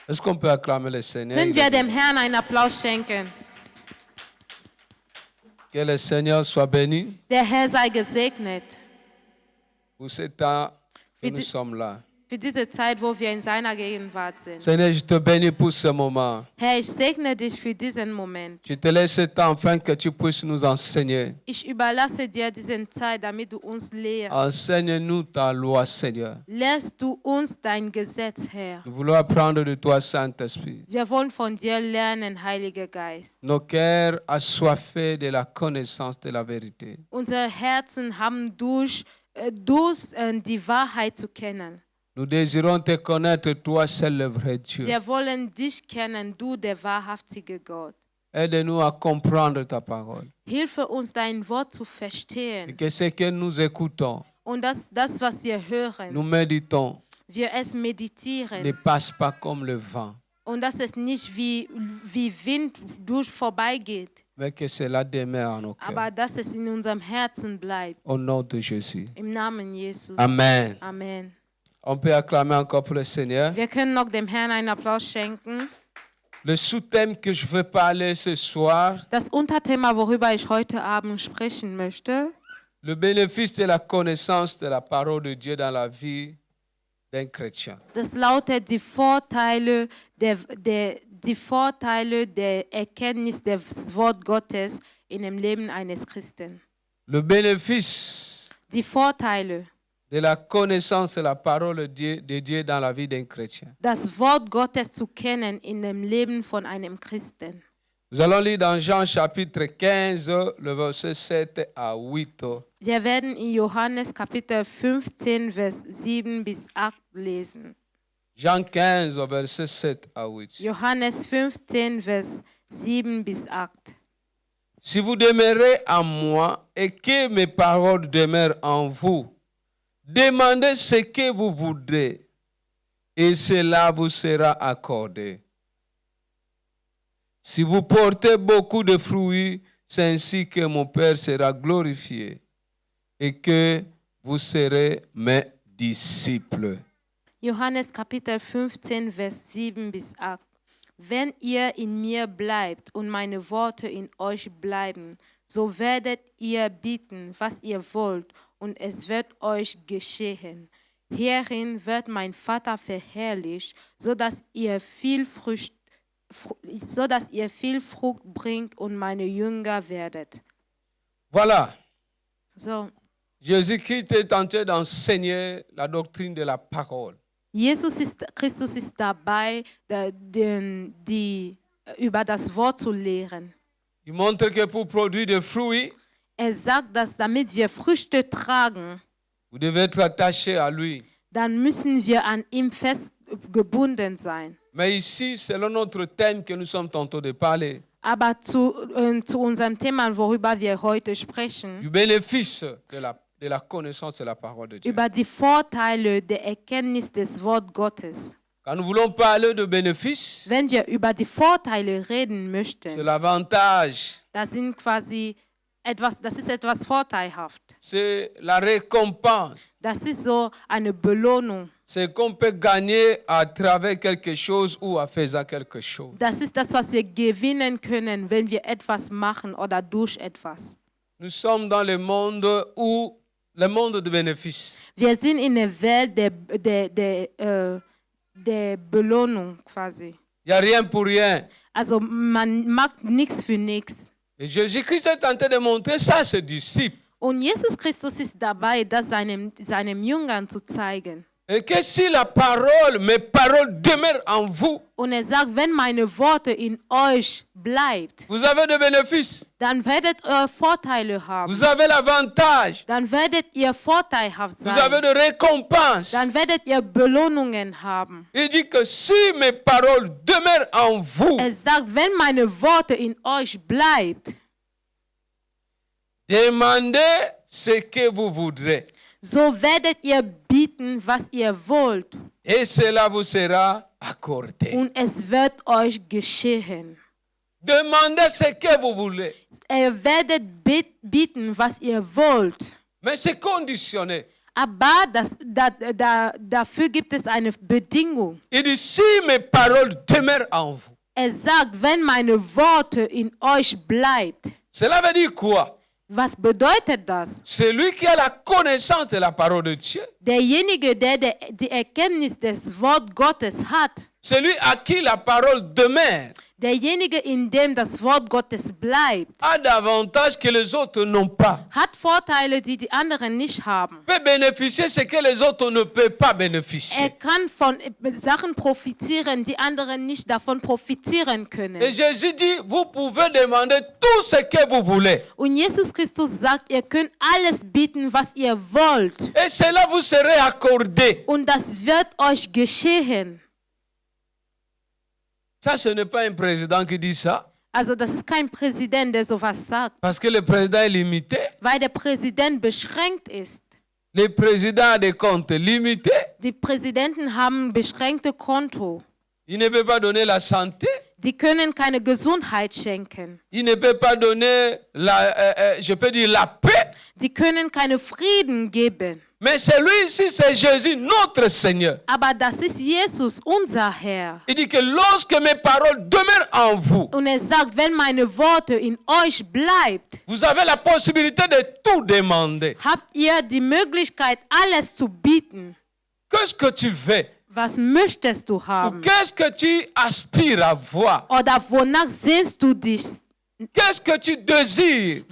Est-ce qu'on peut acclamer le Seigneur? Können wir dem Herrn einen Applaus schenken? Que le Seigneur soit béni Der Herr sei gesegnet pour ce temps que Für nous die- sommes là. für diese Zeit, wo wir in seiner Gegenwart sind. Seigneur, je te bénis pour ce moment. Herr, ich segne dich für diesen Moment. Je te laisse ce temps afin que tu puisses nous enseigner. Ich überlasse dir diese Zeit, damit du uns lehrst. Enseigne-nous ta loi, Seigneur. Lehrst du uns dein Gesetz, Herr. Nous voulons apprendre de toi, Saint-Esprit. Wir wollen von dir lernen, Heiliger Geist. Nos cœurs assoiffés de la connaissance de la vérité. Unsere Herzen haben durch die Wahrheit zu kennen. Nous désirons te connaître, toi seul le vrai Dieu. Wir wollen dich kennen, du der wahrhaftige Gott. Aide-nous à comprendre ta parole. Hilfe uns, dein Wort zu Et verstehen. que ce que nous écoutons, Und das was wir nous hören, méditons, wir es ne meditieren. passe pas comme le vent, Und dass es nicht wie Wind durch vorbeigeht, mais que cela demeure en nos cœurs. aber dass es in unserem Herzen bleibt. Au nom de Jésus. Im Namen Jesus. Amen. Amen. On peut acclamer encore pour le Seigneur. Wir können noch dem Herrn einen Applaus schenken. Le sous-thème que je veux parler ce soir, Das Unterthema, worüber ich heute Abend sprechen möchte, le bénéfice de la connaissance de la parole de Dieu dans la vie d'un chrétien. das lautet die Vorteile der Erkenntnis des Wort Gottes in dem Leben eines Christen. Le bénéfice Die Vorteile, de la connaissance de la parole de Dieu dans la vie d'un chrétien. das Wort Gottes zu kennen in dem Leben von einem Christen. Nous allons lire dans Jean chapitre 15, le verset 7 à 8. Wir werden in Johannes Kapitel 15, Vers 7 bis 8 lesen. Jean 15, verset 7 à 8. Johannes 15, Vers 7 bis 8. Si vous demeurez en moi et que mes paroles demeurent en vous, demandez ce que vous voudrez et cela vous sera accordé. Si vous portez beaucoup de fruits, c'est ainsi que mon Père sera glorifié et que vous serez mes disciples. Johannes Kapitel 15, Vers 7 bis 8. Wenn ihr in mir bleibt und meine Worte in euch bleiben, so werdet ihr bitten, was ihr wollt, und es wird euch geschehen. Hierin wird mein Vater verherrlicht, sodass ihr viel Frucht bringt und meine Jünger werdet. Voilà, So, Jésus-Christ est en train d'enseigner la doctrine de la parole. Christus ist dabei, über das Wort zu lehren. Il montre que pour produire des fruits, Sagt, dass damit wir Früchte tragen, vous devez être attaché à lui. dann müssen wir an ihm festgebunden sein. Mais ici, selon notre thème que nous sommes tantôt de parler, Aber zu unserem Thema, worüber wir heute sprechen, du bénéfice de la connaissance de la parole de Dieu. über die Vorteile der Erkenntnis des Wort Gottes. Quand nous voulons parler de bénéfice, Wenn wir über die Vorteile reden c'est möchten, l'avantage, das ist etwas vorteilhaft. c'est la récompense. Das ist so eine Belohnung. C'est qu'on peut gagner à travers quelque chose ou en faisant quelque chose. Das ist das, was wir gewinnen können, wenn wir etwas machen oder durch etwas. Nous sommes dans le monde de bénéfice. Wir sind in der Welt der Belohnung quasi. Il n'y a rien pour rien. Also man macht nichts für nichts. Et Jésus-Christ est en train de montrer ça à ses disciples. Und Jesus Christus ist dabei, das seinen Jüngern zu zeigen. Et que si mes paroles demeurent en vous, Und sagt, wenn meine Worte in euch bleibt, vous avez des bénéfices. dann werdet ihr Vorteile haben. Vous avez l'avantage. Dann werdet ihr vorteilhaft Vous avez sein. des récompenses. Dann werdet ihr Belohnungen haben. Il dit que si mes paroles demeurent en vous, Sagt, wenn meine Worte in euch bleibt, demandez ce que vous voudrez. so werdet ihr bieten, was ihr wollt. Et cela vous sera accordé. Und es wird euch geschehen. Demandez ce que vous voulez. Ihr werdet bieten, was ihr wollt. Mais c'est conditionné. Aber dafür gibt es eine Bedingung. Il dit, si mes paroles demeurent en vous. Er sagt, wenn meine Worte in euch bleibt. Cela veut dire quoi? Was bedeutet das? Celui qui a la connaissance de la parole de Dieu, Derjenige, der die Erkenntnis des Wort Gottes hat, celui à qui la parole demeure, derjenige, in dem das Wort Gottes bleibt, a davantage que les autres n'ont pas. hat Vorteile, die die anderen nicht haben. Peut bénéficier ce que les autres ne peuvent pas Er bénéficier. kann von Sachen profitieren, die anderen nicht davon profitieren können. Et Jésus dit, vous pouvez demander tout ce que vous voulez. Und Jesus Christus sagt, ihr könnt alles bieten, was ihr wollt. Et cela vous serait accordé. Und das wird euch geschehen. Ça, ce n'est pas un président qui dit ça. Also das ist kein Präsident, der sowas sagt, Parce que le président est limité. weil der Präsident beschränkt ist. Le président a des comptes limités. Die Präsidenten haben beschränkte Konto. Il ne peut pas donner la santé. Die können keine Gesundheit schenken. Il ne peut pas donner, je peux dire, la paix. Die können keine Frieden geben. Mais celui-ci, c'est Jésus, notre Seigneur. Aber das ist Jesus, unser Herr. Il dit que lorsque mes paroles demeurent en vous, Und er sagt, wenn meine Worte in euch bleibt, vous avez la possibilité de tout demander. habt ihr die Möglichkeit, alles zu bieten. Qu'est-ce que tu veux? Was möchtest du Ou haben? qu'est-ce que tu aspires à voir? Oder wonach sehnst du dich? Qu'est-ce que tu désires?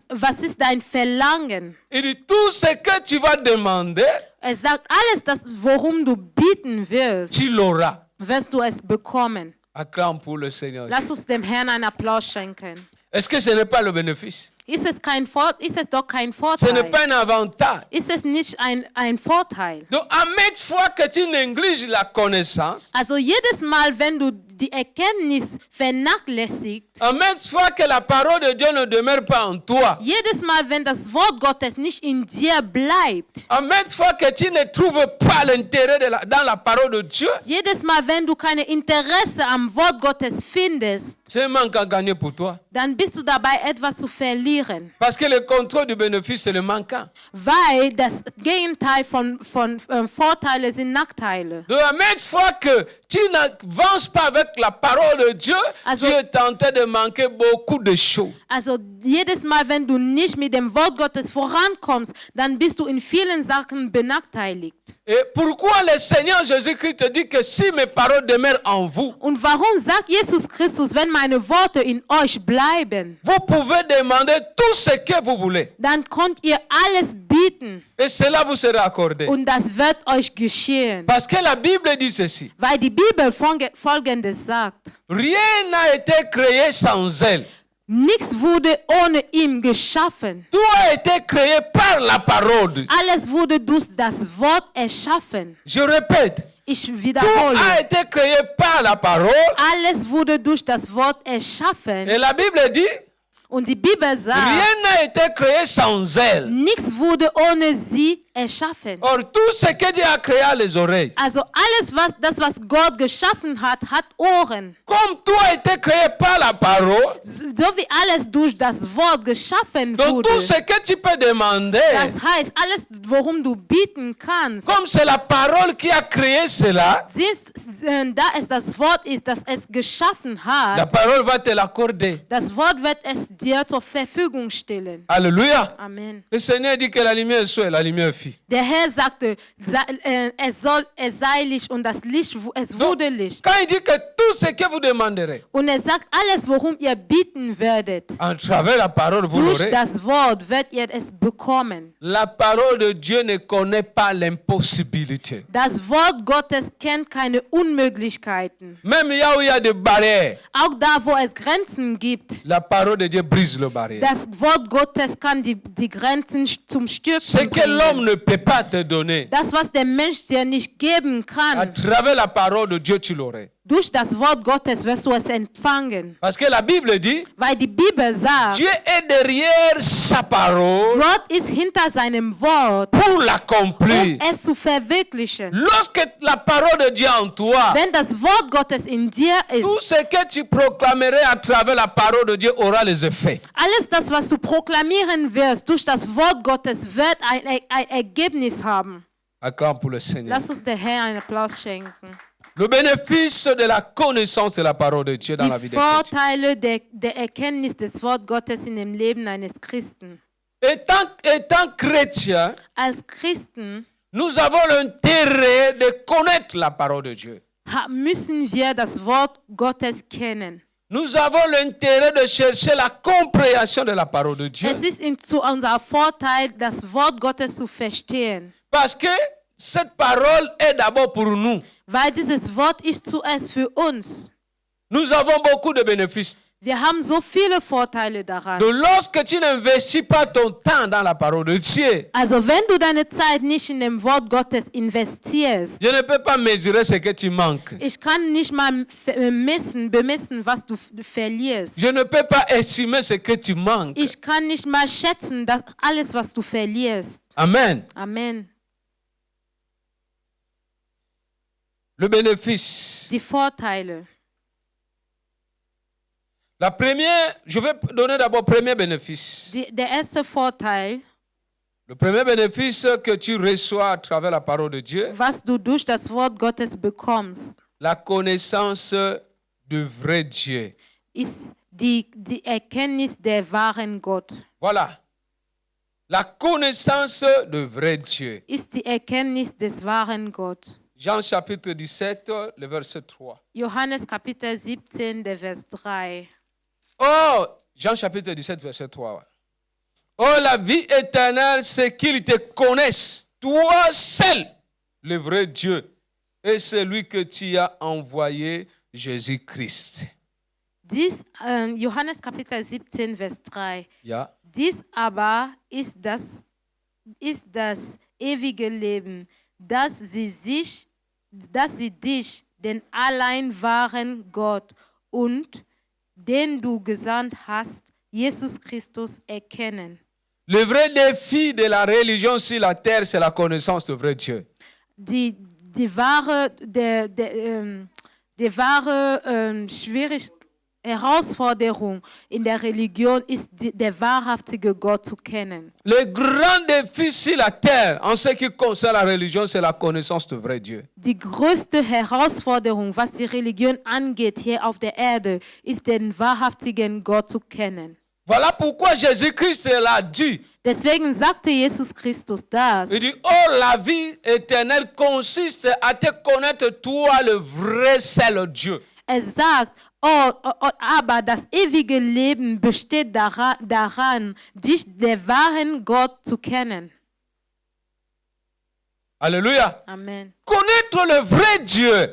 Was ist dein Verlangen? Il dit tout ce que tu vas demander, Er sagt, alles, das, worum du bieten wirst, tu l'auras. wirst du es bekommen. Acclame pour le Seigneur. Lass uns dem Herrn einen Applaus schenken. Est-ce que ce n'est pas le bénéfice? Ist es doch kein Ce n'est Vorteil? pas un avantage. Ist es nicht ein Vorteil? Donc, à maintes fois que tu négliges la connaissance, Also jedes Mal, wenn du die Erkenntnis vernachlässigst, à maintes fois que la parole de Dieu ne demeure pas en toi, jedes Mal, wenn das Wort Gottes nicht in dir bleibt, à maintes fois que tu ne trouves pas l'intérêt dans la parole de Dieu, jedes Mal, wenn du kein Interesse am Wort Gottes findest, c'est un manque à gagner pour toi. dann bist du dabei, etwas zu verlieren. Parce que le contrôle du bénéfice, c'est le manquant. Weil das Gegenteil von Vorteile sind Nachteile. Donc, à maintes fois que tu n'avances pas avec la parole de Dieu, Also- tu es tenté de manquer beaucoup de choses. Also jedes Mal, wenn du nicht mit dem Wort Gottes vorankommst, dann bist du in vielen Sachen benachteiligt. Et pourquoi le Seigneur Jésus-Christ te dit que si mes paroles demeurent en vous, Und warum sagt Jesus Christus, wenn meine Worte in euch bleiben, vous pouvez demander tout ce que vous voulez. dann könnt ihr alles bieten Et cela vous sera accordé. und das wird euch geschehen. Parce que la Bible dit ceci. Weil die Bibel Folgendes sagt. Rien n'a été créé sans elle. Nichts wurde ohne ihn geschaffen. Tout a été créé par la parole. Alles wurde durch das Wort erschaffen. Je répète. Ich Tout wiederhole. a été créé par la parole. Alles wurde durch das Wort erschaffen. Et la Bible dit, Und die Bibel sagt, rien n'a été créé sans elle. nichts wurde ohne sie erschaffen. Or, tout ce que Dieu a créé a les oreilles. Also alles, was Gott geschaffen hat, hat Ohren. Comme tout a été créé par la parole, So wie alles durch das Wort geschaffen donc wurde. tout ce que tu peux demander, Das heißt, alles, worum du bieten kannst, comme c'est la parole qui a créé cela, da es das Wort ist, das es geschaffen la hat, parole va te l'accorder. das Wort wird es dir zur Verfügung stellen. Alléluia. Amen. Le Seigneur dit que la lumière soit, la lumière fit. Der Herr sagte, es sei Licht und es wurde Licht. Quand il dit que tout ce que vous demanderez, Und er sagt, alles, worum ihr bieten werdet, en travers la parole, vous durch l'aurez. das Wort werdet ihr es bekommen. La parole de Dieu ne connaît pas l'impossibilité. Das Wort Gottes kennt keine Unmöglichkeiten. Même là où il y a des barrières, Auch da, wo es Grenzen gibt, la parole de Dieu brise les barrières. das Wort Gottes kann die Grenzen zum Ce Stürzen que l'homme bringen. ne peut pas te donner, Das, was der Mensch dir nicht geben à kann, travers la parole de Dieu, tu l'aurais. Durch das Wort Gottes wirst du es empfangen. Parce que la Bible dit, Weil die Bibel sagt, Dieu est derrière sa parole Gott ist hinter seinem Wort, pour l'accomplir. es zu verwirklichen. Lorsque la parole de Dieu en toi, Wenn das Wort Gottes in dir tout ist, ce que tu proclamerais à travers la parole de Dieu aura les effets. alles das, was du proklamieren wirst, durch das Wort Gottes, wird ein Ergebnis haben. Acclame pour le Seigneur. Lass uns der Herr einen Applaus schenken. Le bénéfice de la connaissance de la parole de Dieu dans la vie Die des chrétiens. Vorteile der Erkenntnis des Wort Gottes in dem Leben eines Christen. Étant chrétien, Als Christen nous avons l'intérêt de connaître la parole de Dieu. müssen wir das Wort Gottes kennen. Nous avons l'intérêt de chercher la compréhension de la parole de Dieu. Es ist zu unser Vorteil, das Wort Gottes zu verstehen. Parce que cette parole est d'abord pour nous. Weil dieses Wort ist zuerst für uns. Nous avons beaucoup de bénéfices. Wir haben so viele Vorteile daran. Donc lorsque tu n'investis pas ton temps dans la parole de Dieu, Also wenn du deine Zeit nicht in dem Wort Gottes investierst, je ne peux pas mesurer ce que tu manques. ich kann nicht mal bemessen, was du verlierst. Je ne peux pas estimer ce que tu manques. Ich kann nicht mal schätzen, dass alles, was du verlierst. Amen. Amen. Le bénéfice. Die Vorteile. La première, je vais donner d'abord le premier bénéfice. Der erste Vorteil, Le premier bénéfice que tu reçois à travers la parole de Dieu, was du durch das Wort Gottes bekommst, la connaissance du vrai Dieu. ist die Erkenntnis der wahren Gott. Voilà. La connaissance du vrai Dieu. Ist die Erkenntnis des wahren Gott. Jean chapitre 17, le verset 3. Johannes Kapitel 17, der Vers 3. Oh, Jean chapitre 17, verset 3. Oh, la vie éternelle, c'est qu'ils te connaissent, toi seul, le vrai Dieu, et celui que tu as envoyé, Jésus-Christ. Johannes Kapitel 17, Vers 3. Ja. Dies aber ist das ewige Leben, dass sie dich, den allein wahren Gott und den du gesandt hast, Jesus Christus, erkennen. Le vrai défi de la religion sur la terre, c'est la connaissance du vrai Dieu. Die wahre Herausforderung in der Religion ist, der wahrhaftige Gott zu kennen. Le grand défi sur la terre, en ce qui concerne la religion, c'est la connaissance du vrai Dieu. Die größte Herausforderung, was die Religion angeht hier auf der Erde, ist den wahrhaftigen Gott zu kennen. Voilà pourquoi Jésus-Christ l'a dit. Deswegen sagte Jesus Christus das. Il dit, oh, la vie éternelle consiste à te connaître, toi, le vrai seul Dieu. Er sagt, aber das ewige Leben besteht daran, dich, der wahren Gott, zu kennen. Alléluia. Amen. Connaître le vrai Dieu.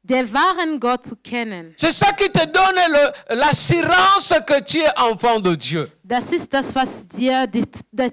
Der wahren Gott zu kennen. C'est ça qui te donne l'assurance que tu es enfant de Dieu. Das ist das, was dir die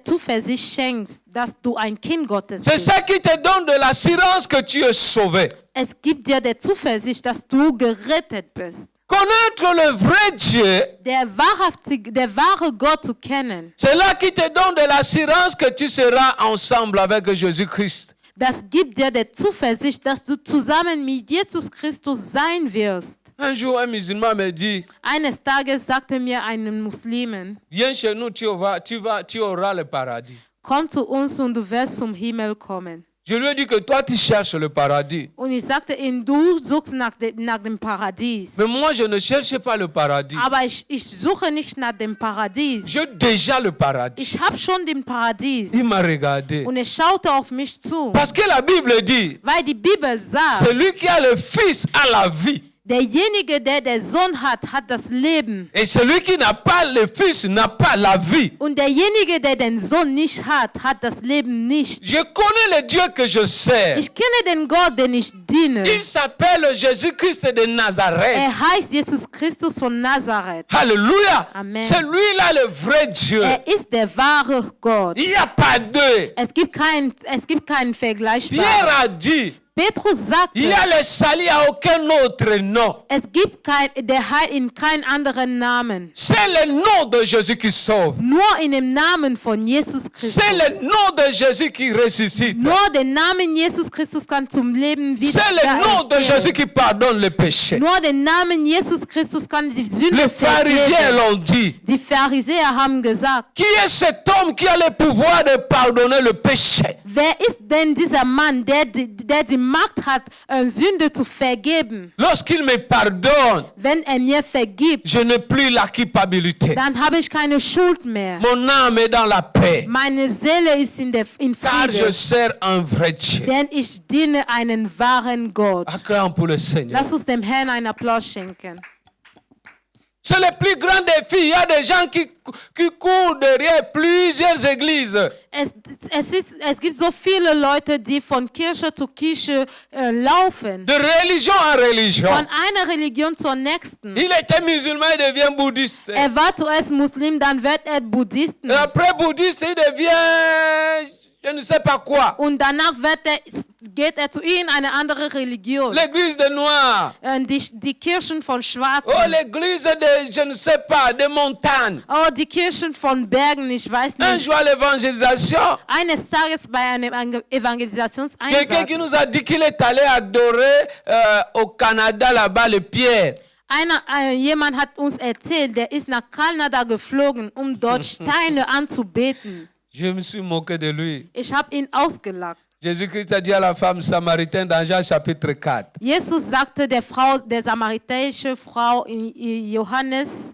Zuversicht schenkt, dass du ein Kind Gottes C'est bist. ça qui te donne de l'assurance que tu es sauvé. Es gibt dir die Zuversicht, dass du gerettet bist. Connaître le vrai Dieu, Der wahre Gott zu kennen, c'est là qui te donne de l'assurance que tu seras ensemble avec Jésus-Christ. das gibt dir die Zuversicht, dass du zusammen mit Jesus Christus sein wirst. Un jour, un musulman me dit, Eines Tages sagte mir ein Muslimen, viens chez nous, tu auras le paradis. komm zu uns und du wirst zum Himmel kommen. Je lui ai dit que toi, tu cherches le paradis. Und ich sagte ihm, du suchst nach dem Paradies. Mais moi, je ne cherche pas le paradis. Aber ich suche nicht nach dem Paradies. J'ai déjà le paradis. Ich habe schon den Paradies. Il m'a regardé. Und er schaute auf mich zu. Parce que la Bible dit, Weil die Bibel sagt, celui qui a le Fils a la vie. derjenige, der den Sohn hat, hat das Leben. Et celui qui n'a pas le Fils n'a pas la vie. Und derjenige, der den Sohn nicht hat, hat das Leben nicht. Je connais le Dieu que je sers. Ich kenne den Gott, den ich diene. Il s'appelle Jésus-Christ de Nazareth. Er heißt Jesus Christus von Nazareth. Alléluia. Amen. C'est lui-là le vrai Dieu. Er ist der wahre Gott. Il n'y a pas deux. Es gibt keinen Vergleich. Pierre a dit, Petrus sagte, il y a le salut à aucun autre nom. es gibt der Heil in keinem anderen Namen. C'est le nom de Jésus qui sauve. Nur in dem Namen von Jesus Christus. C'est le nom de Jésus qui ressuscite. Nur der Name Jesus Christus kann zum Leben wieder C'est le nom de Jésus qui pardonne le péché. Nur der Name Jesus Christus kann die Sünde Les pharisiens vergeben. l'ont dit. Die Pharisäer haben gesagt, Qui est cet homme qui a le pouvoir de pardonner le péché? wer ist denn dieser Mann, der die Macht hat, Sünde zu vergeben? Lorsqu'il me pardonne, Wenn mir vergibt, je n'ai plus la culpabilité. dann habe ich keine Schuld mehr. Mon âme est dans la paix. Meine Seele ist in Car je Frieden, sers un vrai Dieu. denn ich diene einen wahren Gott. Acclame pour le Seigneur. Lass uns dem Herrn einen Applaus schenken. C'est le plus grand défi. Il y a des gens qui courent derrière plusieurs églises. Es gibt so viele Leute, die von Kirche zu Kirche laufen. De religion en religion. Von einer Religion zur nächsten. Il était musulman, il devient bouddhiste. Er war zuerst Muslim, dann wird er Buddhisten. Et après bouddhiste, il devient je ne sais pas quoi. Und danach geht er zu irgendeiner anderen Religion. L'église des Noirs. Die Kirchen von Schwarzen. Oh, l'église de, je ne sais pas, des montagnes. Oh, die Kirchen von Bergen, ich weiß Un nicht. jour à l'évangélisation, Eines Tages bei einem quelqu'un Evangelisationseinsatz. qui nous a dit qu'il est allé adorer au Canada là-bas les pierres. Jemand hat uns erzählt, der ist nach Kanada geflogen, um dort Steine anzubeten. Je me suis moqué de lui. Ich habe ihn ausgelacht. Jésus-Christ a dit à la femme samaritaine dans Jean chapitre 4. Jesus sagte der samaritänische Frau in Johannes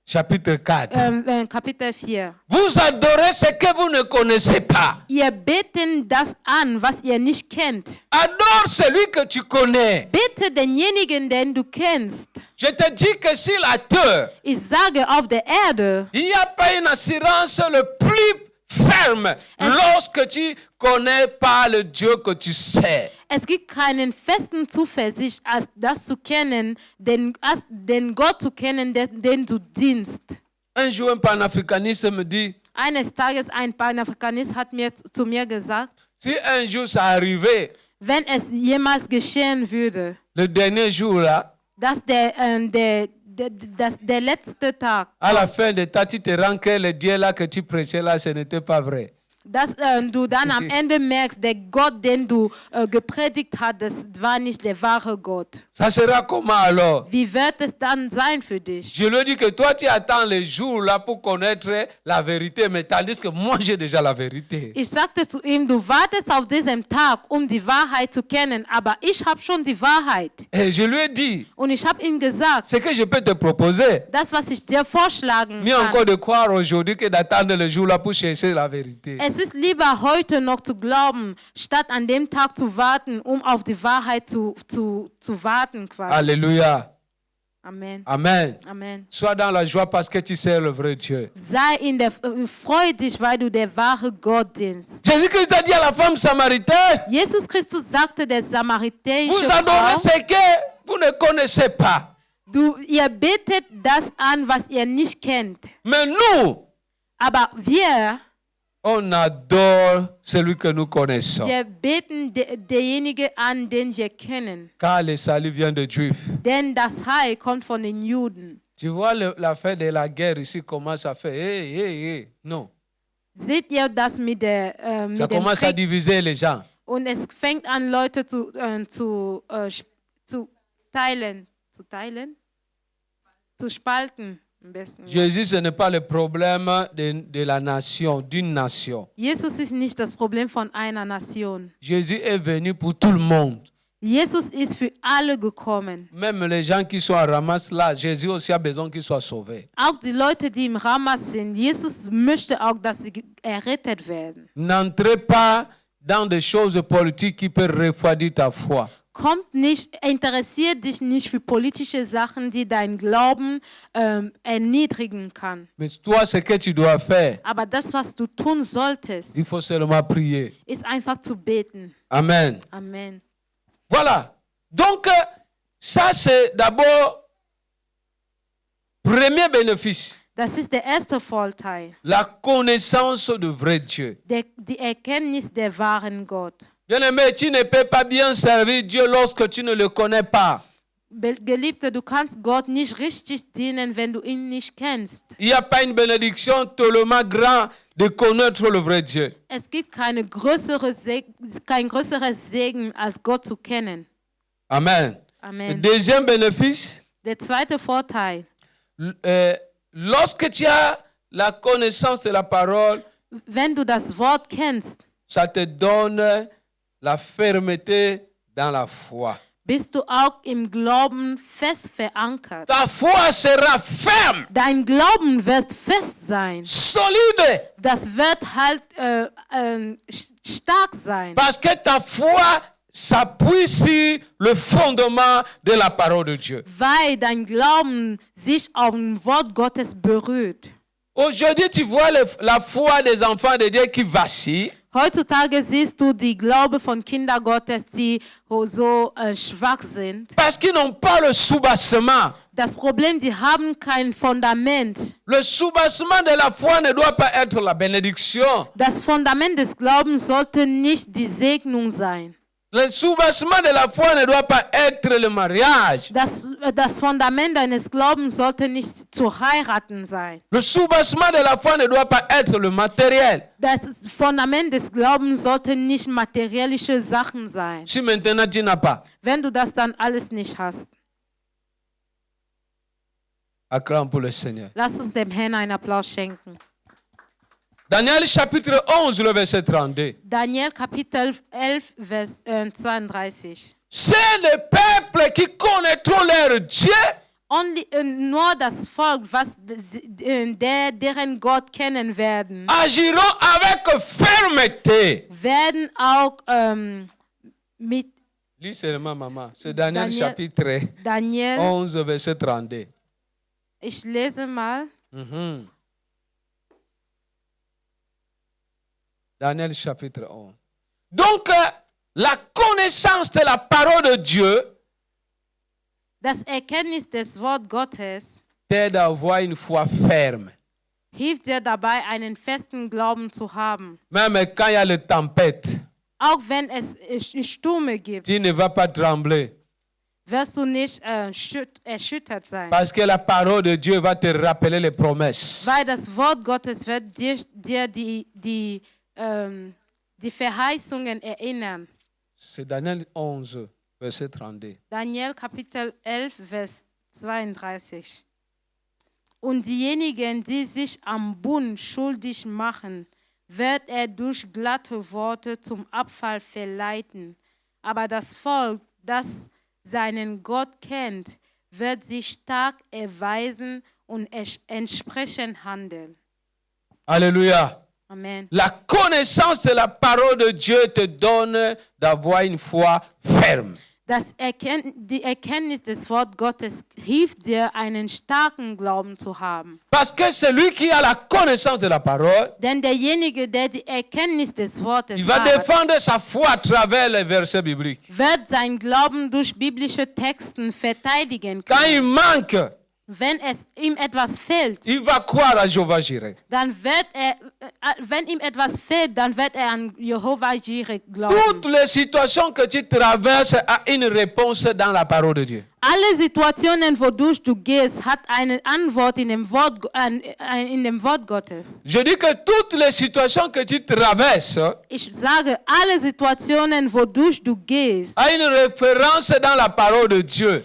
Chapitre 4. Kapitel 4. Vous adorez ce que vous ne connaissez pas. Ihr beten das an, was ihr nicht kennt. Adore celui que tu connais. Bete denjenigen, den du kennst. Je te dis que sur la terre, Ich sage, auf der Erde, il n'y a pas une assurance le plus ferme lorsque tu connais pas le Dieu que tu sais. es gibt keinen festen Zuversicht, als das zu kennen, den Gott zu kennen, den du dienst. Un jour, un panafricaniste me dit, Eines Tages ein Panafrikanist hat zu mir gesagt, si un jour ça arrivait, wenn es jemals geschehen würde, le dernier jour là, dass der letzte Tag, à la fin de ta, tu te rends que le Dieu là que tu prêchais là, ce n'était pas vrai. dass du dann am Ende merkst, der Gott, den du gepredigt hast, das war nicht der wahre Gott. Ça sera comment alors? Wie wird es dann sein für dich? Je lui dis que toi, tu attends les jours là pour connaître la vérité, mais tandis que moi, j'ai déjà la vérité. Ich sagte zu ihm, du wartest auf diesen Tag, um die Wahrheit zu kennen, aber ich habe schon die Wahrheit. Et je lui ai dit, Und ich habe ihm gesagt, ce que je peux te proposer, das, was ich dir vorschlagen mieux encore kann, de croire aujourd'hui que d'attendre le jour là pour chercher la vérité. es ist lieber heute noch zu glauben, statt an dem Tag zu warten, um auf die Wahrheit zu warten. Quasi. Alléluia. Amen. Amen. Amen. Sois dans la joie parce que tu sais le vrai Dieu. Freu dich, weil du der wahre Gott dienst. Jésus-Christ a dit à la femme samaritaine, Jesus Christus sagte der samaritänische vous adorez Frau, ce que vous ne connaissez pas. ihr betet das an, was ihr nicht kennt. Mais nous, Aber wir on adore celui que nous connaissons. beten derjenige an, den wir kennen. Car le salut vient de Juifs. Denn das Heil kommt von den Juden. Tu vois la fin de la guerre ici, comment ça fait? Hey. Non. Seht ihr das mit Ça dem commence à Krieg? diviser les gens. Und es fängt an, Leute zu teilen. Zu spalten. Am besten. Jésus, ce n'est pas le problème de la nation, d'une nation. Jesus ist nicht das Problem von einer Nation. Jésus est venu pour tout le monde. Jesus ist für alle gekommen. Même les gens qui sont à Ramas là, Jésus aussi a besoin qu'ils soient sauvés. Auch die Leute, die im Ramas sind, Jesus möchte auch, dass sie errettet werden. N'entrez pas dans des choses politiques qui peuvent refroidir ta foi. Interessiert dich nicht für politische Sachen, die deinen Glauben erniedrigen kann. Mais toi, ce que tu dois faire, Aber das, was du tun solltest, il faut seulement prier. ist einfach zu beten. Amen. Amen. Voilà. Donc, ça c'est d'abord premier bénéfice. Das ist der erste Vorteil. La connaissance du vrai Dieu. Die Erkenntnis der wahren Gott. Bien-aimé, tu ne peux pas bien servir Dieu lorsque tu ne le connais pas. Geliebte, du kannst Gott nicht richtig dienen, wenn du ihn nicht kennst. Il n'y a pas une bénédiction tellement grande de connaître le vrai Dieu. Es gibt kein größeres Segen, als Gott zu kennen. Amen. Le Amen. deuxième bénéfice, Der zweite Vorteil, lorsque tu as la connaissance de la parole, wenn du das Wort kennst, ça te donne la fermeté dans la foi. bist du auch im Glauben fest verankert. Ta foi sera ferme, Dein Glauben wird fest sein. solide, Das wird halt stark sein. parce que ta foi s'appuie sur le fondement de la parole de Dieu. Weil dein Glauben sich auf ein Wort Gottes berührt. Aujourd'hui, tu vois la foi des enfants de Dieu qui vacille. Heutzutage siehst du die Glaube von Kindern Gottes, die so schwach sind. Parce qu'ils n'ont pas le soubassement. Das Problem, die haben kein Fundament. Le soubassement de la foi ne doit pas être la bénédiction. Das Fundament des Glaubens sollte nicht die Segnung sein. Le soubassement de la foi ne doit pas être le mariage. Das Fundament deines Glaubens sollte nicht zu heiraten sein. Le soubassement de la foi ne doit pas être le matériel. Das Fundament des Glaubens sollte nicht materiellische Sachen sein. Si maintenant tu n'as pas, Wenn du das dann alles nicht hast. acclame pour le Seigneur. Lass uns dem Herrn einen Applaus schenken. Daniel chapitre 11, le verset 32. Daniel Kapitel 11, Vers 32. C'est le peuple qui connaîtront leur Dieu Nur das Volk, deren Gott kennen werden, agiront avec fermeté. werden auch mit Lis seulement, maman. C'est Daniel, Daniel- chapitre Daniel, 11, verset 32. ich lese mal, Mhm. Daniel chapitre 11. Donc, la connaissance de la parole de Dieu das Erkenntnis des Wort Gottes t'aide à avoir une foi ferme. hilft dir dabei, einen festen Glauben zu haben. Même quand il y a les tempêtes, Auch wenn es Stürme gibt, tu ne vas pas trembler. wirst du nicht erschüttert sein. Parce que la parole de Dieu va te rappeler les promesses. Weil das Wort Gottes wird dir die Verheißungen erinnern. C'est Daniel 11, verset 32. Daniel Kapitel 11, Vers 32. Und diejenigen, die sich am Bund schuldig machen, wird er durch glatte Worte zum Abfall verleiten. Aber das Volk, das seinen Gott kennt, wird sich stark erweisen und entsprechend handeln. Alléluia. Amen. La connaissance de la parole de Dieu te donne d'avoir une foi ferme. Die Erkenntnis des Wort Gottes hilft dir, einen starken Glauben zu haben. Parce que celui qui a la connaissance de la parole, Denn derjenige, der die Erkenntnis des Wortes il va hat, défendre sa foi à travers les versets bibliques. wird sein Glauben durch biblische Texte verteidigen Quand können. il manque, Wenn es ihm etwas fehlt, il va croire à Jéhovah Jireh. dann wird wenn ihm etwas fehlt, dann wird er an Jehova Jireh glauben. Toutes les situations que tu traverses a une réponse dans la parole de Dieu. Alle Situationen, wodurch du gehst, hat eine Antwort in dem Wort Gottes. Je dis que toutes les situations que tu traverses Ich sage, alle Situationen, wodurch du gehst, a une référence dans la parole de Dieu.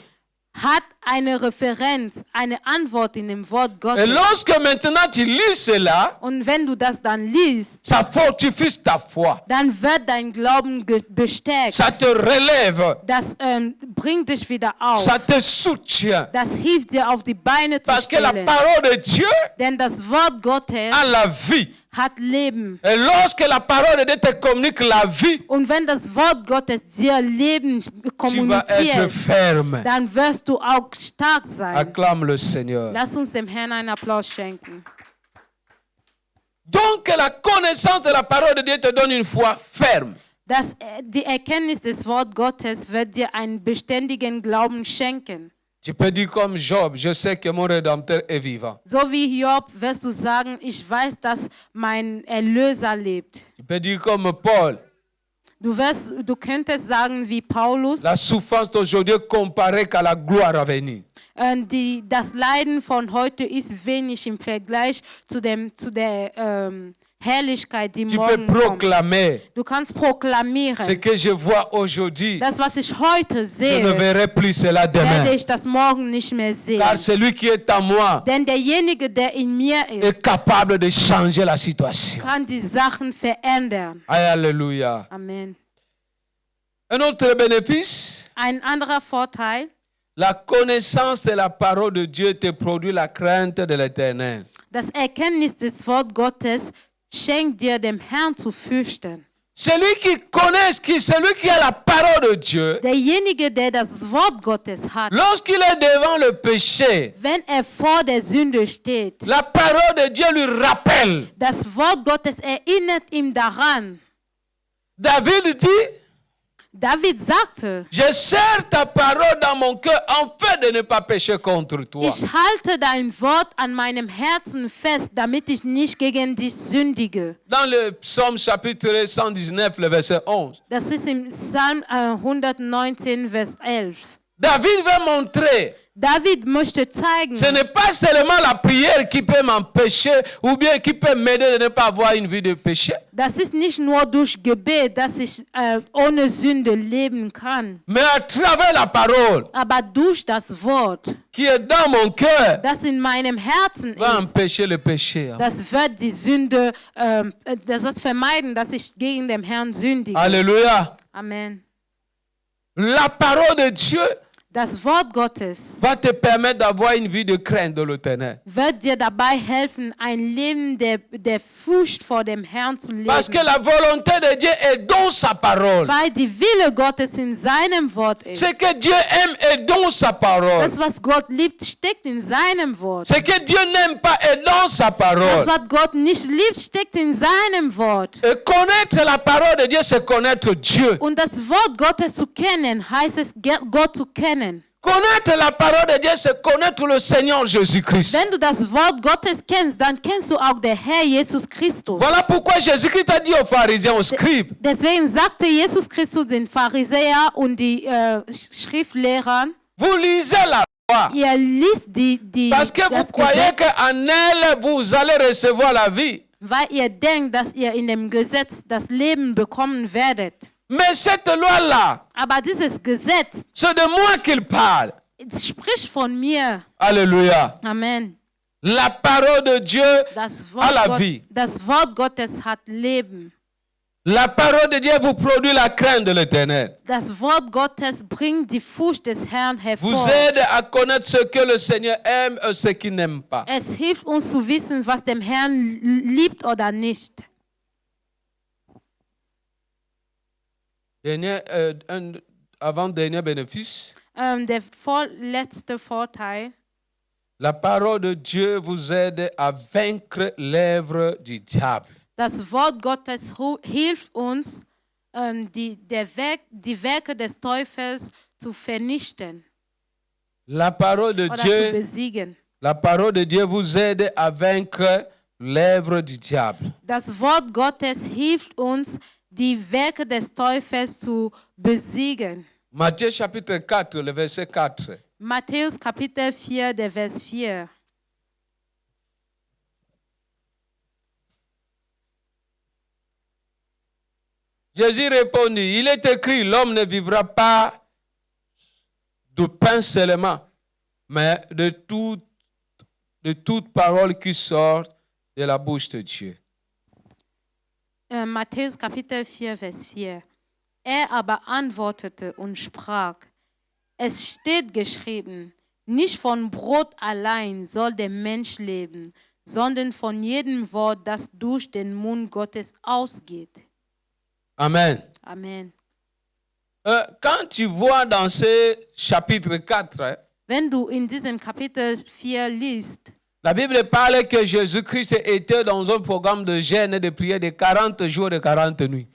hat eine Referenz, eine Antwort in dem Wort Et Gottes. lorsque maintenant tu lis cela, Und wenn du das dann liest, ça fortifie ta foi. dann wird dein Glauben bestärkt. Ça te relève. Das bringt dich wieder auf. Ça te soutient. Das hilft dir, auf die Beine zu Parce que la stellen. parole de Dieu Denn das Wort Gottes a la vie. hat Leben. Et lorsque la parole de Dieu te communique la vie, Und wenn das Wort Gottes dir Leben tu vas être kommuniziert, ferme. dann wirst du auch stark sein. Acclame le Seigneur. Lass uns dem Herrn einen Applaus schenken. Donc la connaissance de la parole de Dieu te donne une foi ferme. Die Erkenntnis des Wort Gottes wird dir einen beständigen Glauben schenken. Tu peux dire comme Job, je sais que mon Rédempteur est vivant. So wie Hiob wirst du sagen, ich weiß, dass mein Erlöser lebt. Tu peux dire comme Paul, Du könntest sagen wie Paulus, la souffrance d'aujourd'hui comparée qu'à la gloire à venir. das Leiden von heute ist wenig im Vergleich zu der Herrlichkeit, die Tu peux morgen kommt. proclamer Du kannst ce proklamieren, que je vois aujourd'hui. das, was ich heute Je ne sehe, verrai plus cela werde demain. ich das morgen nicht mehr sehen. Car celui qui est en moi Denn derjenige, der in mir est ist, capable de changer la situation. kann die Sachen verändern. Alléluia. Amen. Un autre bénéfice, Ein anderer Vorteil, la connaissance de la parole de Dieu te produit la crainte de l'Éternel. das Erkenntnis des Wort Gottes schenkt dir, dem Herrn zu fürchten. Celui qui connaît, celui qui a la parole de Dieu, Derjenige, der das Wort Gottes hat, lorsqu'il est devant le péché, wenn vor der Sünde steht, la parole de Dieu lui rappelle. das Wort Gottes erinnert ihn daran. David dit, David sagte, je serre ta parole dans mon cœur afin de ne pas pécher contre toi. ich halte dein Wort an meinem Herzen fest, damit ich nicht gegen dich sündige. Dans le psaume chapitre 119, le verset 11, Das ist im Psalm 119, Vers 11. David veut montrer, David möchte zeigen, ce n'est pas seulement la prière qui peut m'empêcher ou bien qui peut m'aider de ne pas avoir une vie de péché, das ist nicht nur durch Gebet, dass ich ohne Sünde leben kann, mais à travers la parole aber durch das Wort, qui est dans mon cœur, das in meinem Herzen va ist. empêcher le péché. Das wird die Sünde, das wird vermeiden, dass ich gegen den Herrn sündige. Alléluia. Amen. La parole de Dieu Das Wort Gottes va te permettre d'avoir une vie de crainte de l'Éternel. wird dir dabei helfen, ein Leben der Furcht vor dem Herrn zu leben. Parce que la volonté de Dieu est dans sa parole. Weil die Wille Gottes in seinem Wort ist. Ce que Dieu aime est dans sa parole. Das, was Gott liebt, steckt in seinem Wort. Ce que Dieu n'aime pas est dans sa Das, parole. was Gott nicht liebt, steckt in seinem Wort. Et connaître la parole de Dieu, c'est connaître Dieu. Und das Wort Gottes zu kennen, heißt es, Gott zu kennen. Connaître la parole de Dieu, c'est connaître le Seigneur Jésus-Christ. Wenn du das Wort Gottes kennst, dann kennst du auch der Herr Jesus Christus. Voilà pourquoi Jésus-Christ a dit aux pharisiens, aux scribes, Deswegen sagte Jesus Christus den Pharisäern und die Schriftlehrern, vous lisez la loi. ihr liest Parce que vous das croyez Gesetz, qu'en elle, vous allez recevoir la vie. weil ihr denkt, dass ihr in dem Gesetz das Leben bekommen werdet. Mais cette loi-là, Aber dieses Gesetz, c'est de moi qu'il parle. es spricht von mir. Alléluia. Amen. La parole de Dieu Das a la Wort, vie. das Wort Gottes hat Leben. La parole de Dieu vous produit la crainte de l'Éternel. Das Wort Gottes bringt die Furcht des Herrn hervor. Vous aide à connaître ce que le Seigneur aime et ce qu'il n'aime pas. Es hilft uns zu wissen, was dem Herrn liebt oder nicht. Avant-dernier bénéfice, Der vorletzte Vorteil, la parole de Dieu vous aide à vaincre l'œuvre du diable. das Wort Gottes hilft uns, die Werke des Teufels zu vernichten La parole de oder zu Dieu, besiegen. la parole de Dieu vous aide à vaincre l'œuvre du diable. Das Wort Gottes hilft uns, die Werke des Teufels zu besiegen. Matthieu chapitre 4, le verset 4. Matthäus Kapitel 4, der Vers 4. Jésus répondit, il est écrit, l'homme ne vivra pas de pain seulement, mais de toute parole qui sort de la bouche de Dieu. Matthäus Kapitel 4, Vers 4. Er aber antwortete und sprach, es steht geschrieben, nicht von Brot allein soll der Mensch leben, sondern von jedem Wort, das durch den Mund Gottes ausgeht. Amen. Amen. Quand tu vois dans ce chapitre 4, Wenn du in diesem Kapitel 4 liest, la Bible parle que Jésus-Christ était dans un programme de jeûne et de prière de 40 jours et 40 nuits.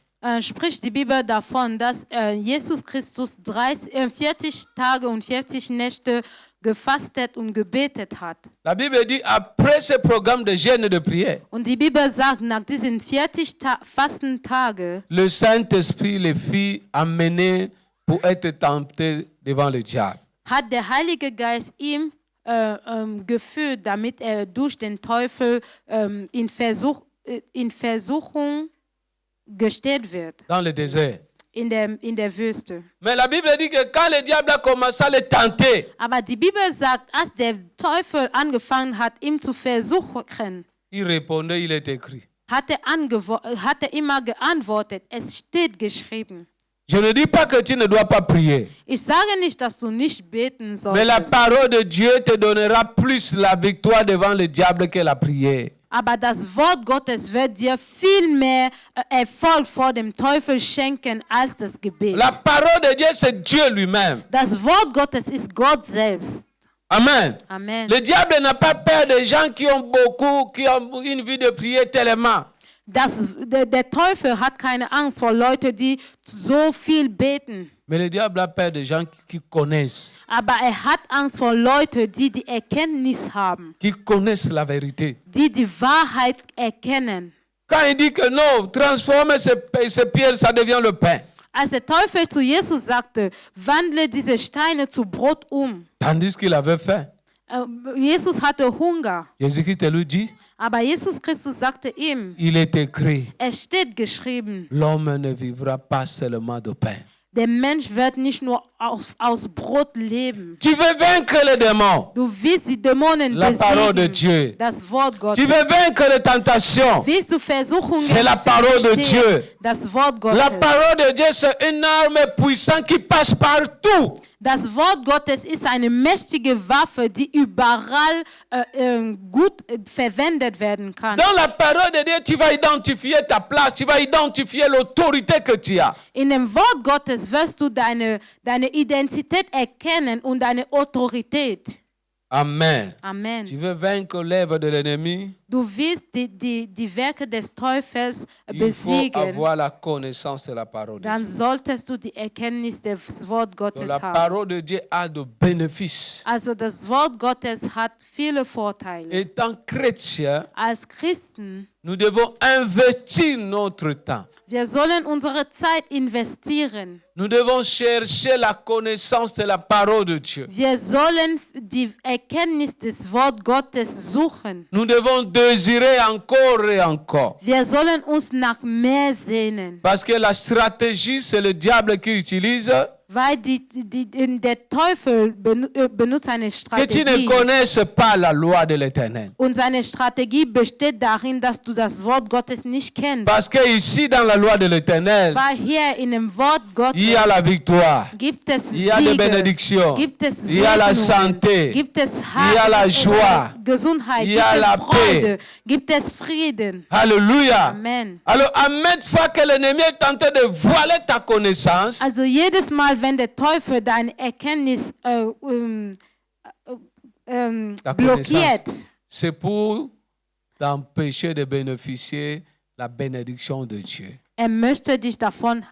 spricht die Bibel davon, dass Jesus Christus 40 Tage und 40 Nächte gefastet und gebetet hat. La Bible dit, après ce programme de jeûne et de prière, Und die Bibel sagt, nach diesen 40 Fastentage le Saint-Esprit les fit amener pour être tentés devant le diable. hat der Heilige Geist ihm geführt, damit er durch den Teufel in Versuchung gestellt wird, Dans le désert. in der Wüste. Mais la Bible dit que quand le diable a commencé à le tenter, Aber die Bibel sagt, als der Teufel angefangen hat, ihn zu versuchen, il répondait, il est écrit. hat er immer geantwortet, es steht geschrieben. Je ne dis pas que tu ne dois pas prier, Ich sage nicht, dass du nicht beten mais la solltest, parole de Dieu te donnera plus la victoire devant le diable que la prière. aber das Wort Gottes wird dir viel mehr Erfolg vor dem Teufel schenken als das Gebet. La parole de Dieu, c'est Dieu lui-même. Das Wort Gottes ist Gott selbst. Amen. Amen. Le diable n'a pas peur des gens qui ont une vie de prière tellement. Der Teufel hat keine Angst vor Leuten, die so viel beten. Mais le diable a peur des gens qui connaissent, Aber er hat Angst vor Leuten, die die Erkenntnis haben, qui connaissent la vérité. die die Wahrheit erkennen. Quand il dit que non, transformer ces pierres, ça devient le pain. Als der Teufel zu Jesus sagte, wandle diese Steine zu Brot um. Tandis qu'il avait faim. Jesus hatte Hunger. Jésus-Christ lui dit, Aber Jesus Christus sagte ihm, il est écrit, es steht geschrieben, l'homme ne vivra pas seulement de pain. der Mensch wird nicht nur aus Brot leben. Tu veux vaincre les démons, Du willst die Dämonen la parole de besiegen. Dieu. Das Wort Gottes. Tu veux vaincre les tentations, Willst du Versuchungen c'est la parole de bestehen? Dieu. Das Wort Gottes. La parole de Dieu, c'est une arme puissante qui passe partout. Das Wort Gottes ist eine mächtige Waffe, die überall gut verwendet werden kann. Dans la parole de Dieu, tu vas identifier ta place, tu vas identifier l'autorité que tu as. In dem Wort Gottes wirst du deine Identität erkennen und deine Autorität. Amen. Amen. Tu veux vaincre l'œuvre de l'ennemi, Du willst die Werke des Teufels il faut besiegen, avoir la connaissance de la parole de dann Dieu. solltest du die Erkenntnis des Wort Donc, Gottes la haben. parole de Dieu a de bénéfices. Also das Wort Gottes hat viele Vorteile. Étant chrétien, Als Christen, nous devons investir notre temps. wir sollen unsere Zeit investieren. Nous devons chercher la connaissance de la parole de Dieu. Wir sollen die Erkenntnis des Wort Gottes suchen. Nous devons désirer encore et encore. Wir sollen uns nach mehr sehnen, Parce que la stratégie, c'est le diable qui utilise. weil der Teufel benutzt eine Que tu ne Strategie. connaisses pas la loi de l'Éternel. Und seine Strategie besteht darin, dass du das Wort Gottes nicht kennst. Parce que ici, dans la loi de l'Éternel, Weil hier in dem Wort Gottes il y a la victoire, gibt es il y a des Siege, bénédictions, gibt es il y a la Segnungen, santé, gibt es il y a la joie, Gesundheit, il y gibt a la es Freude, gibt es Frieden. Alléluia. Amen. Alors, à maintes fois que l'ennemi est tenté de voiler ta connaissance, Also jedes Mal, wenn der Teufel deine Erkenntnis ta blockiert, connaissance, c'est pour t'empêcher de bénéficier la bénédiction de Dieu. möchte dich davon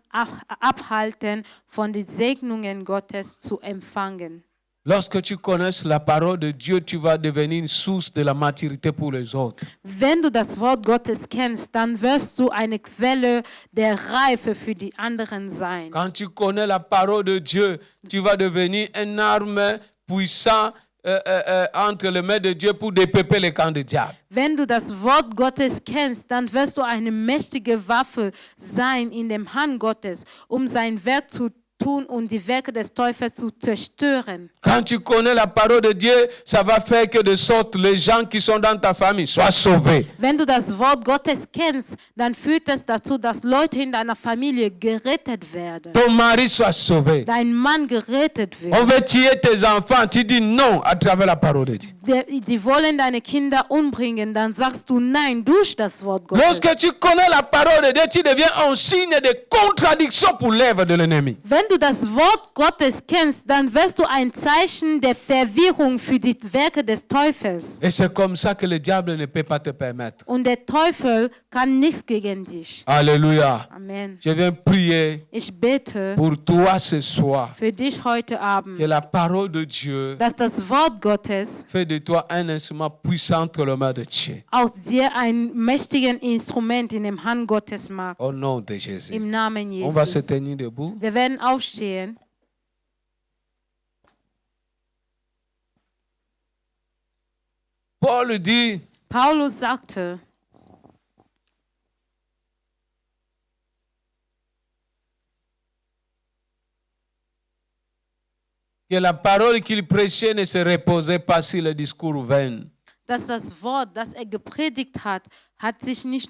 abhalten, von den Segnungen Gottes zu empfangen. Lorsque tu connais la parole de Dieu, tu vas devenir une source de la maturité pour les autres. Wenn du das Wort Gottes kennst, dann wirst du eine Quelle der Reife für die anderen sein. Quand tu connais la parole de Dieu, tu vas devenir une arme puissante entre les mains de Dieu pour dépeper les camps du diable. Wenn du das Wort Gottes kennst, dann wirst du eine mächtige Waffe sein in dem Hand Gottes, um sein Werk zu tun und die Werke des Teufels zu zerstören. Quand tu connais la parole de Dieu, ça va faire que de sorte les gens qui sont dans ta famille soient sauvés. Wenn du das Wort Gottes kennst, dann führt es dazu, dass Leute in deiner Familie gerettet werden. Ton mari soit sauvé. Dein Mann gerettet On wird. veut tuer tes enfants, tu dis non à travers la parole de Dieu. die wollen deine Kinder umbringen, dann sagst du nein durch das Wort Gottes. Lorsque tu connais la parole de Dieu, tu deviens un signe de contradiction pour l'œuvre de l'ennemi. Wenn du das Wort Gottes kennst, dann wirst du ein Zeichen der Verwirrung für die Werke des Teufels. Et c'est comme ça que le diable ne peut pas te permettre. Und der Teufel kann nichts gegen dich. Alléluia. Amen. Je viens prier Ich bete pour toi ce soir. für dich heute Abend, Que la parole de Dieu dass das Wort Gottes fait de toi un instrument puissant entre les mains de Dieu. aus dir ein mächtiges Instrument in dem Hand Gottes macht. Au nom de Jésus. Im Namen On va se Jesus. tenir debout. Wir werden aufstehen. Paul dit, Paulus sagte, que la parole qu'il prêchait ne se reposait pas sur le discours vain. dass das Wort, das gepredigt hat, hat sich nicht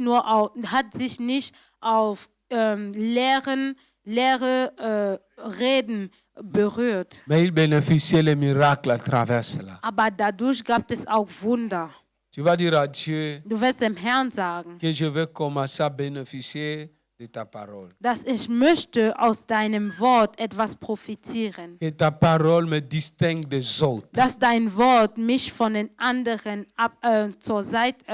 auf leere Reden berührt. Mais il bénéficiait les miracles à travers cela. Aber dadurch gab es auch Wunder. Tu vas dire à Dieu Du wirst dem Herrn sagen, que je vais commencer à bénéficier de ta parole. dass ich möchte aus deinem Wort etwas profitieren. Que ta parole me distingue des autres. Dass dein Wort mich von den anderen zur Seite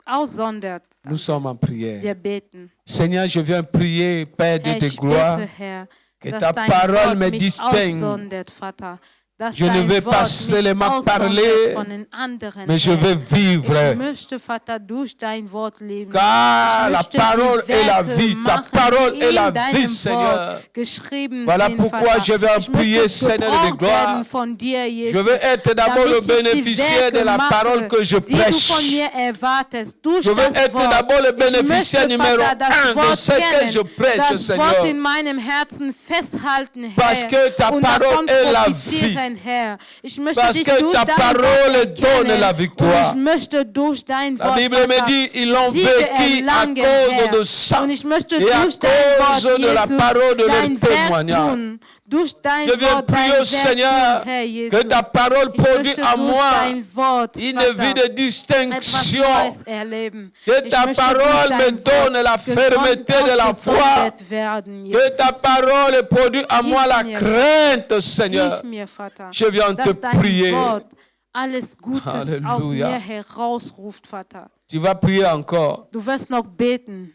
aussondert. Nous sommes en prière. Wir beten. Seigneur, je viens prier, Père Dieu Herr, de ich gloire, bete, Herr, que dass ta dein parole Wort me mich distingue. aussondert, Vater. Dass Je ne dein veux Wort pas mich seulement aussondert parler, von den anderen, mais je Herr. veux Ich vivre. möchte, Vater, durch dein Wort leben. Car Ich la möchte parole die est la Werke vie. Ta machen, parole die est la in deinem vie, Seigneur. Wort geschrieben Voilà sind, pourquoi Vater. je vais Ich prier, möchte Seigneur de gebraucht gloire. werden von dir, Jesus, Je veux être d'abord damit le ich die bénéficiaire de Werke la mache, parole que je die du prêche. von mir erwartest, durch Je veux das être Wort. d'abord le Ich bénéficiaire möchte, numéro Vater, das 1 de Wort ce que kennen, je prêche, das Wort Seigneur. in meinem Herzen festhalten, Herr, Parce que ta und parole davon est la profitieren, Herr. Ich möchte Parce dich que durch ta dein parole Wort donne erkennen la victoire. und ich möchte durch dein La Wort, Bible me Vater, dit, ils l'ont Siege vécu à erlangen, cause Herr. de ça Und ich möchte et à durch dein cause Wort, de la Jesus, parole de leur dein Werk témoignage. tun. Durch dein Je viens Wort, dein prier au Werk Seigneur tun, Herr Jesus. que ta parole Ich produit möchte en durch moi dein Wort, une Vater, vie de etwas distinction. Neues erleben. Que Ich ta möchte parole durch me dein donne Wort la fermeté de la foi. ausgesondert werden, Que Jesus. ta parole produit en moi la mir. crainte, Seigneur. Hilf mir, Vater, Je viens te dass dein prier. Wort alles Gutes Halleluja. aus mir herausruft, Vater. Tu vas prier encore. Du wirst noch beten.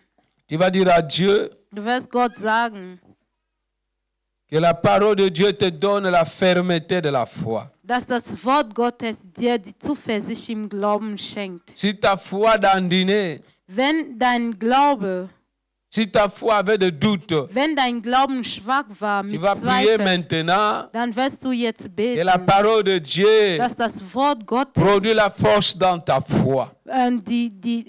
Tu vas dire à Dieu Du wirst Gott sagen, que la parole de Dieu te donne la fermeté de la foi. dass das Wort Gottes dir die Zuversicht im Glauben schenkt. Si ta foi dandinait, Wenn dein Glaube, si ta foi avait des doutes, wenn dein Glauben schwach war tu mit vas prier Zweifeln, maintenant dann wirst du jetzt que la beten, parole de Dieu dass das Wort Gottes produit la force dans ta foi. die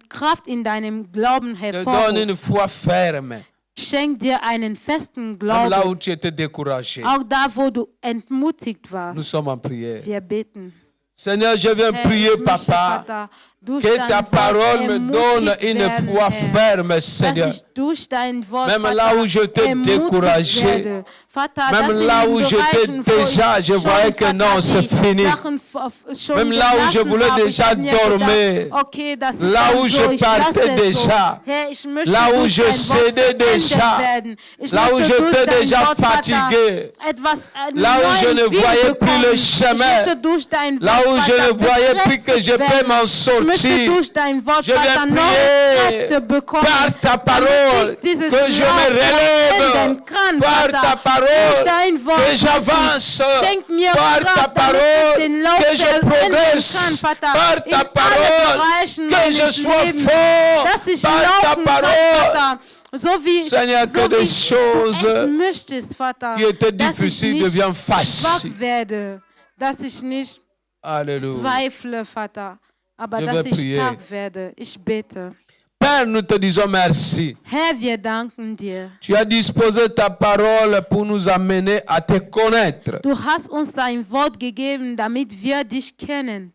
Kraft in deinem Glauben Te donne hervorruft. une foi ferme. Schenk dir einen festen Même là où Glauben, tu étais découragé. auch da, wo du entmutigt warst. Nous sommes en prière. Wir beten. Seigneur, je viens Herr, prier, ich möchte, Papa, Vater, durch que dein ta Wort parole me donne ermutigt une werden, foi Herr. ferme, Dass Seigneur. ich durch dein Wort, Même Vater, là où j'étais ermutigt découragé, werde. Vater, même dass in là den où j'étais Bereichen, wo déjà, ich je schon, voyais que Vater, non, c'est die fini. Sachen schon Même là où je gelassen voulais habe, déjà ich hab mir dormir. gedacht, okay, das ist Là dann où so, je ich partais lasse es so. déjà. Herr, ich möchte Là où durch je dein Wort cédais verändert déjà. werden. Ich Là où möchte j'étais durch dein déjà Wort, Vater, fatigué. etwas Là où je neuen ne Weg voyais plus bekommen. le Ich chemin. möchte durch dein Là Wort, où je Vater, ne voyais plus que bekräftigt je peux werden. m'en Ich möchte sortir. durch dein Wort, Je viens Vater, neue prier Kräfte bekommen. par ta parole damit ich dieses que je Lauf me relève, vollenden kann, par Vater. ta parole Durch dein Wort, que j'avance, Schenk mir par ta Kraft, damit parole ich den Lauf que je vollenden progresse, kann, Vater. par In ta alle parole Bereichen que je meines sois Lebens, fort, dass ich par ta laufen kann, parole. Vater. So wie, Seigneur, so que des wie choses du es möchtest, Vater, qui étaient dass ich difficiles nicht deviennent schwach faciles. werde, dass ich nicht Alléluia. zweifle, Vater, aber Je dass vais ich prier. stark werde. Ich bete. Père, nous te disons merci. Herr, wir danken dir. Tu as disposé ta parole pour nous amener à te connaître. Du hast uns dein Wort gegeben, damit wir dich kennen.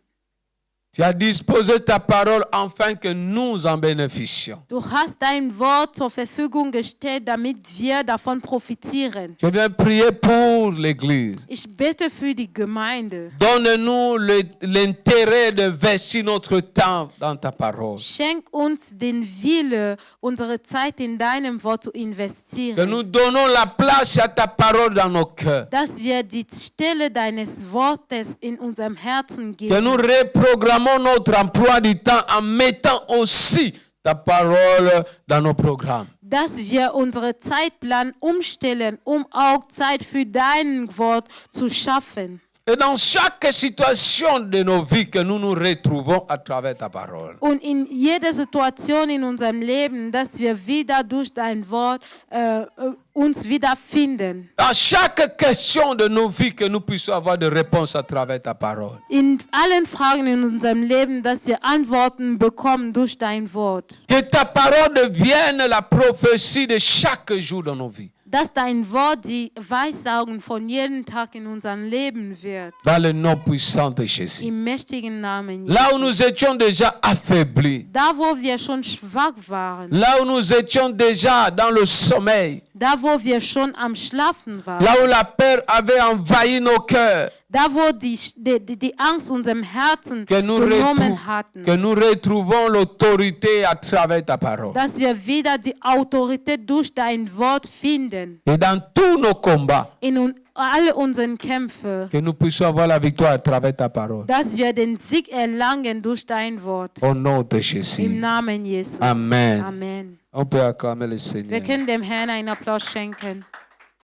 Tu as disposé ta parole afin que nous en bénéficions. Du hast dein Wort zur Verfügung gestellt, damit wir davon profitieren. Je viens prier pour l'Église. Ich bete für die Gemeinde. Donne-nous l'intérêt d'investir notre temps dans ta parole. Schenk uns den Wille, unsere Zeit in deinem Wort zu Que investieren. nous donnons la place à ta parole dans nos cœurs. Dass wir die Stelle deines Wortes in unserem Herzen Que nous geben. reprogrammons notre emploi du temps en mettant aussi ta parole dans nos programmes. Dass wir unseren Zeitplan umstellen, auch Zeit für dein Wort zu schaffen. Et dans chaque situation de nos vies que nous nous retrouvons à travers ta parole. Und in jeder Situation in unserem Leben, dass wir wieder durch dein Wort uns wiederfinden. Dans chaque question de nos vies que nous puissions avoir des réponses à travers ta parole. In allen Fragen in unserem Leben, dass wir Antworten bekommen durch dein Wort. Que ta parole devienne la prophétie de chaque jour dans nos vies. Dass dein Wort die Weissagung von jedem Tag in unserem Leben wird. Dans le nom puissant de Jésus. Im mächtigen Namen Là où Jesu. nous étions déjà affaiblis. Da, wo wir schon schwach waren. Là où nous étions déjà dans le sommeil. Da, wo wir schon am Schlafen waren. Là où la peur avait envahi nos cœurs. Da, wo die Angst unserem Herzen Que nous, genommen hatten. que nous retrouvons l'autorité à travers ta parole. Dass wir wieder die Autorität durch dein Wort finden. Et dans tous nos combats, In alle unseren Kämpfe. que nous puissions avoir la victoire à travers ta parole. Dass wir den Sieg erlangen durch dein Wort. Au nom de Im Jésus. Namen Jesus. Amen. Amen. On peut acclamer le Wir Seigneur. können dem Herrn einen Applaus schenken.